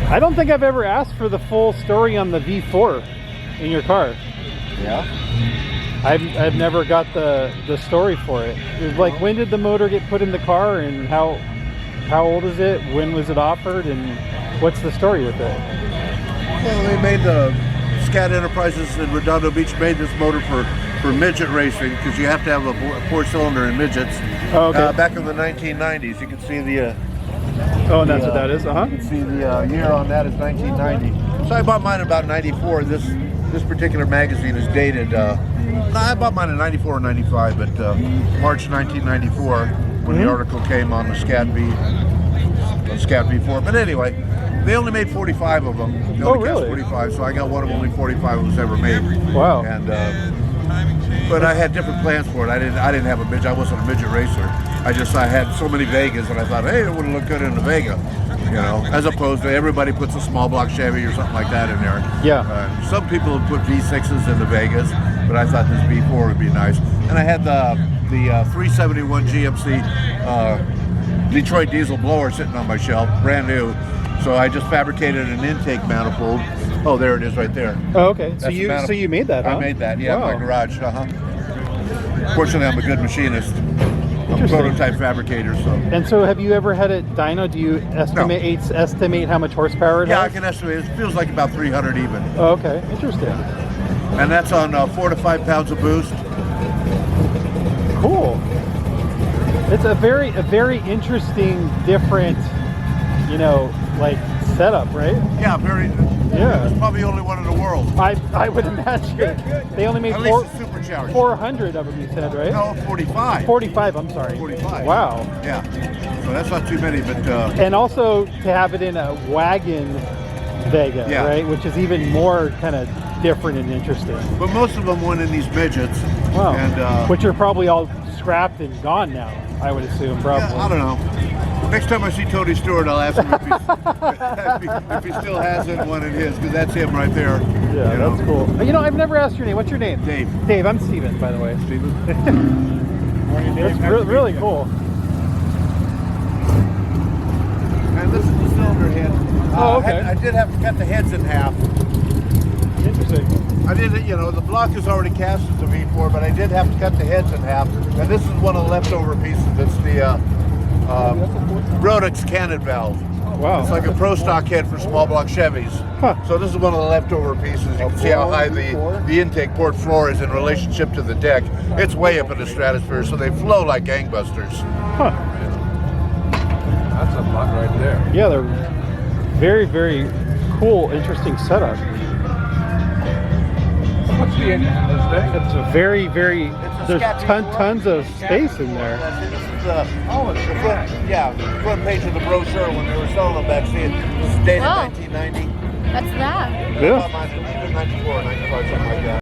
I don't think I've ever asked for the full story on the V4 in your car. Yeah? I've never got the story for it. It's like, when did the motor get put in the car, and how old is it? When was it offered, and what's the story with it? Well, they made the Scat Enterprises in Redondo Beach made this motor for midget racing, because you have to have a 4-cylinder in midgets. Oh, okay. Back in the 1990s, you can see the. Oh, and that's what that is. Uh huh. You can see the year on that is 1990. So I bought mine in about 94. This particular magazine is dated. No, I bought mine in 94 or 95, but March 1994 when the article came on the Scat V4. But anyway, they only made 45 of them. They only cast 45, so I got one of only 45 that was ever made. Wow. And but I had different plans for it. I didn't have a midget. I wasn't a midget racer. I had so many Vegas, and I thought, hey, it would look good in the Vega, you know, as opposed to everybody puts a small block Chevy or something like that in there. Yeah. Some people would put V6s in the Vegas, but I thought this V4 would be nice. And I had the 371 GMC Detroit diesel blower sitting on my shelf, brand new. So I just fabricated an intake manifold. Oh, there it is right there. Oh, okay. So you made that, huh? I made that, yeah, in my garage. Fortunately, I'm a good machinist. I'm a prototype fabricator, so. And so, have you ever had it dyno? Do you estimate how much horsepower it has? Yeah, I can estimate. It feels like about 300 even. Oh, okay, interesting. And that's on 4 to 5 pounds of boost. Cool. It's a very interesting, different, you know, like setup, right? Yeah, very. Yeah. It's probably the only one in the world. I would imagine. They only made At least it's supercharged. 400 of them, you said, right? No, 45. 45, I'm sorry. 45. Wow. Yeah. So that's not too many, but. And also to have it in a wagon Vega, right? Which is even more kind of different and interesting. But most of them went in these midgets. Wow. And, which are probably all scrapped and gone now, I would assume, probably. Yeah, I don't know. Next time I see Tony Stewart, I'll ask him if he still has one in his, because that's him right there. Yeah, that's cool. You know, I've never asked your name. What's your name? Dave. Dave, I'm Steven, by the way. Steven. That's really cool. And this is the cylinder head. Oh, okay. I did have to cut the heads in half. Interesting. I did it, you know, the block is already cast as a V4, but I did have to cut the heads in half. And this is one of the leftover pieces. It's the Derelicts cannon valve. Wow. It's like a pro stock head for small block Chevys. Huh. So this is one of the leftover pieces. You can see how high the intake port floor is in relationship to the deck. It's way up in the stratosphere, so they flow like gangbusters. Huh. That's a block right there. Yeah, they're very, very cool, interesting setup. What's the engine in this thing? It's a very, there's tons of space in there. This is the front page of the brochure when they were selling them back then. This is dated 1990. That's that. Yeah. Either 94 or 95, something like that.